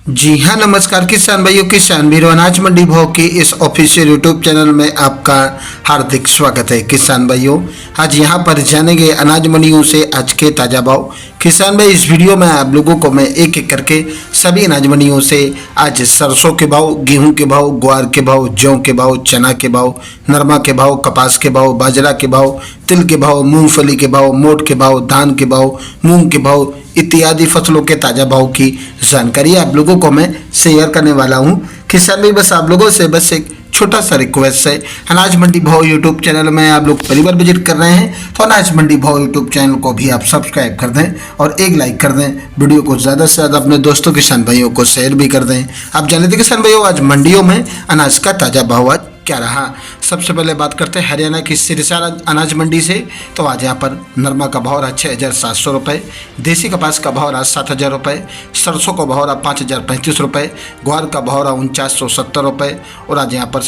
जी हाँ, नमस्कार किसान भाइयों, किसान वीरों, अनाज मंडी भाव के इस ऑफिशियल यूट्यूब चैनल में आपका हार्दिक स्वागत है। किसान भाइयों, आज यहाँ पर जानेंगे अनाज मंडियों से आज के ताज़ा भाव। किसान भाई, इस वीडियो में आप लोगों को मैं एक एक करके सभी अनाज मंडियों से आज सरसों के भाव, गेहूं के भाव, ग्वार के भाव, जौ के भाव, चना के भाव, नरमा के भाव, कपास के भाव, बाजरा के भाव, तिल के भाव, मूंगफली के भाव, मोट के भाव, धान के भाव, मूंग के भाव इत्यादि फसलों के ताज़ा भाव की जानकारी आप लोगों को मैं शेयर करने वाला हूं। किसान भाई, बस आप लोगों से बस एक छोटा सा रिक्वेस्ट है, अनाज मंडी भाव यूट्यूब चैनल में आप लोग पहली बार विजिट कर रहे हैं तो अनाज मंडी भाव यूट्यूब चैनल को भी आप सब्सक्राइब कर दें और एक लाइक कर दें। वीडियो को ज़्यादा से ज़्यादा अपने दोस्तों किसान भाइयों को शेयर भी कर दें। आप जानते थे किसान भाइयों, आज मंडियों में अनाज का ताज़ा भाव आज क्या रहा। सबसे पहले बात करते हैं हरियाणा की सिरसा अनाज मंडी से। तो आज यहाँ पर नरमा का भाव रहा 6,700 रुपये, देसी कपास का भाव रहा 7,000 रुपये, सरसों का भाव रहा 5,035 रुपये, ग्वार का भाव रहा 4970 रुपये और आज यहाँ पर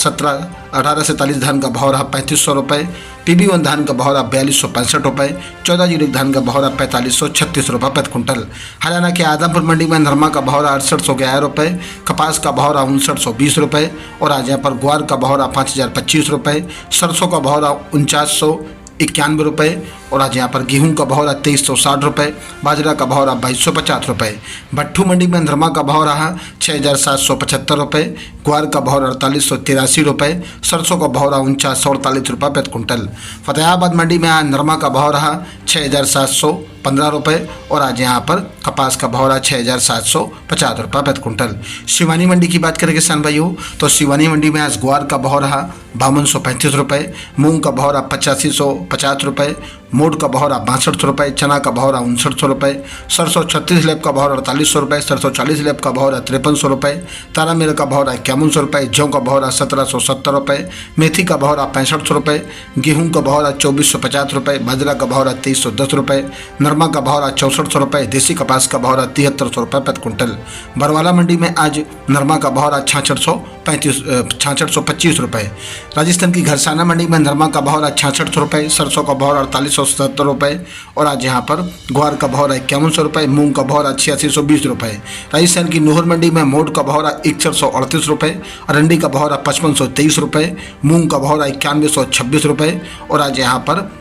18 धान का भाव रहा 3500 रुपये, PB1 धान का भाव रहा 4265 रुपये, 14 जीरो धान का भाव रहा 4536 रुपये प्रति क्विंटल। हरियाणा के आदमपुर मंडी में नरमा का भाव रहा 6811 रुपये, कपास का भाव रहा 5920 रुपये और आज यहाँ पर ग्वार का भाव रहा 5025 रुपये, सरसों का भाव रहा 4991 रुपये और आज यहाँ पर गेहूं का भाव रहा 2360 रुपये, बाजरा का भाव रहा 2250 रुपये। भट्टू मंडी में नरमा का भाव रहा 6,775 रुपये, ग्वार का भाव 4883 रुपये, सरसों का भाव रहा 4948 रुपये प्रति क्विंटल। फतेहाबाद मंडी में आज नरमा का भाव रहा 6,715 रुपये और आज यहाँ पर कपास का भाव रहा 6,750 रुपये प्रति क्विंटल। शिवानी मंडी की बात करें किसान भाइयों, तो शिवानी मंडी में आज ग्वार का भाव रहा 5235 रुपये, मूंग का भाव रहा 8550 रुपये, मोट का भाव रहा 62 रुपये, चना का भाव रहा 5900 रुपये, सरसों 36 लेब का भाव रहा 4800 रुपये, सरसों 40 लेब का भाव रहा 5300 रुपये, तारा मेल का भाव रहा 5100 रुपये, जौ का भाव रहा 1770 रुपये, मेथी का भाव रहा 6500 रुपये, गेहूं का भाव रहा 2450 रुपये, बाजरा का भाव रहा 2310 रुपये, नरमा का भाव रहा 6400 रुपये, देसी कपास का भाव रहा 7300 रुपये प्रति क्विंटल। बरवाला मंडी में आज नरमा का भाव रहा 6625 रुपये। राजस्थान की घरसाना मंडी में नरमा का भाव रहा 6600 रुपये, सरसों का भाव रहा 4870 रुपये और आज यहाँ पर ग्वार का भाव रहा 5100 रुपये, मूंग का भाव रहा 8620 रुपये। राजस्थान की नूहर मंडी में मोट का भाव रहा 6138 रुपये, अरंडी का भाव रहा 5523 रुपये, मूंग का भाव रहा 9126 रुपये और आज यहाँ पर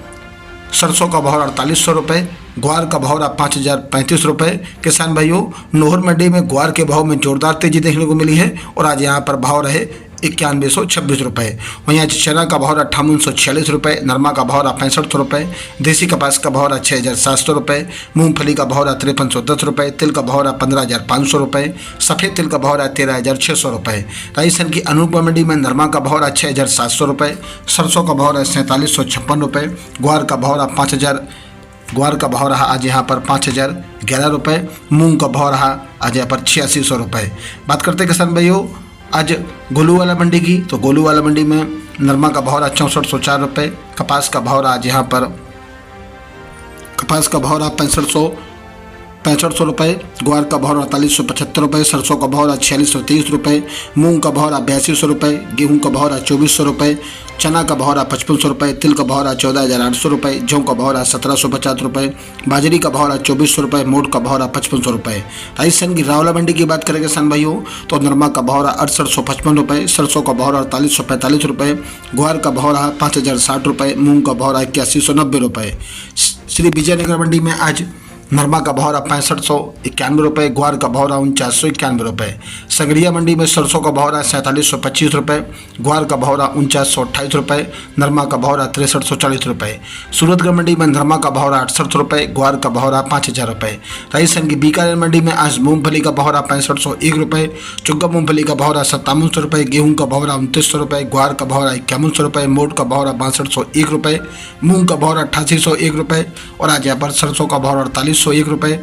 सरसों का भाव 4800 रुपये, ग्वार का भाव रहा 5035 रुपये। किसान भाइयों, नोहर मंडी में ग्वार के भाव में जोरदार तेजी देखने को मिली है और आज यहाँ पर भाव रहे 9126 रुपये। वहीं आज चना का भाव रहा 5846 रुपये, नरमा का भाव रहा 6500 रुपये, देसी कपास का भाव रहा 6700 रुपये, मूंगफली का भाव रहा 5310 रुपये, तिल का भाव रहा 15,500 रुपये, सफ़ेद तिल का भाव रहा 13,600 रुपये। राजस्थान की अनूपपुर मंडी में नरमा का भाव रहा 6,700 रुपये, सरसों का भाव रहा 4756 रुपये, ग्वार का भाव रहा 5000, ग्वार का भाव रहा आज यहाँ पर 5011 रुपये, मूंग का भाव रहा आज यहाँ पर 8600 रुपये। बात करते हैं किसान भाइयों आज गोलूवाला मंडी की, तो गोलूवाला मंडी में नरमा का भाव रहा 6404 रुपये, कपास का भाव रहा आज यहाँ पर कपास का भाव रहा 6500 रुपये, ग्वार का भाव रहा 4875 रुपये, सरसों का भाव रहा 4623 रुपये, मूंग का भाव रहा 8200 रुपये, गेहूं का भाव रहा 2400 रुपये, चना का भाव रहा 5500 रुपये, तिल का भाव रहा 14,800 रुपये, जौ का भाव रहा 1750 रुपये, बाजरी का भाव रहा 2400 रुपये, मोट का भाव रहा 5500 रुपये। राजस्थान की रावला मंडी की बात करें किसान भाइयों, तो नरमा का भाव रहा 6855 रुपये, सरसों का भाव रहा 4845 रुपये, ग्वार का भाव रहा 5060 रुपये, मूंग का भाव रहा 8190 रुपये। श्री विजयनगर मंडी में आज नरमा का भाव रहा 6591 रुपये, ग्वार का भाव रहा 4991 रुपये। संगरिया मंडी में सरसों का भाव रहा 4725 रुपये, ग्वार का भाव रहा 4928 रुपये, नरमा का भाव रहा 6340 रुपये। सूरतगढ़ मंडी में नरमा का भाव रहा 68 रुपये, ग्वार का भाव रहा 5000 रुपये। राजस्थान की बीकानेर मंडी में आज मूंगफली का भाव रहा 6501 रुपये, चुग्गा मूंगफली का भाव रहा 5700 रुपये, गेहूं का भाव रहा 2900 रुपये, ग्वार का भाव रहा 5100 रुपये, मोट का भाव रहा 6201 रुपये, मूंग का भाव रहा 8801 रुपये और आज यहाँ पर सरसों का भाव रहा 4801 रुपये,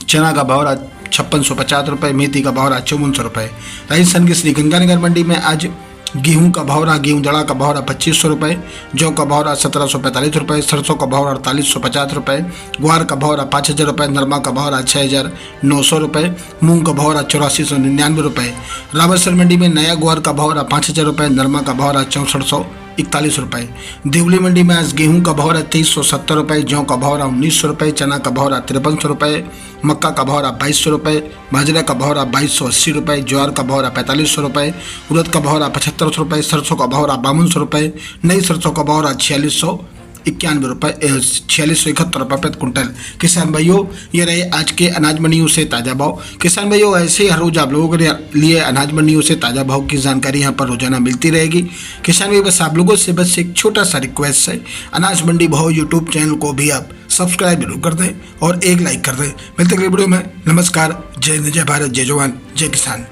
चना का भाव रहा 5650 रुपये, मेथी का भाव रहा 5400 रुपये। राजस्थान की श्री गंगानगर मंडी में आज गेहूं का भाव रहा, गेहूं दड़ा का भाव रहा 2500 रुपये, जौ का भाव रहा 1745 रुपये, सरसों का भाव रहा 4850 रुपये, ग्वार का भाव रहा 5000 रुपये, नरमा का भाव रहा 6900 रुपये, मूंग का भाव रहा 8499 रुपये। रावतसर मंडी में नया ग्वार का भाव रहा 5000 रुपये, नरमा का भाव रहा 6400 41 रुपये। देवली मंडी में आज गेहूं का भाव रहा 2370 रुपये, जौ का भाव रहा 1900 रुपये, चना का भाव रहा 5300 रुपये, मक्का का भाव रहा 2200 रुपये, बाजरा का भाव रहा 2280 रुपये, ज्वार का भाव रहा 4500 रुपये, उड़द का भाव रहा 7500 रुपये, सरसों का भाव रहा 5200 रुपये, नई सरसों का भाव रहा 4691 रुपये 4671 रुपये प्रति कुंटल। किसान भाइयों, ये रहे आज के अनाज मंडियों से ताज़ा भाव। किसान भाइयों, ऐसे हर रोज आप लोगों के लिए अनाज मंडियों से ताज़ा भाव की जानकारी यहाँ पर रोजाना मिलती रहेगी। किसान भाई, बस आप लोगों से बस एक छोटा सा रिक्वेस्ट है, अनाज मंडी भाव यूट्यूब चैनल को भी आप सब्सक्राइब जरूर कर दें और एक लाइक कर दें। मिलते अगले वीडियो में। नमस्कार, जय हिंद, जय भारत, जय जवान, जय किसान।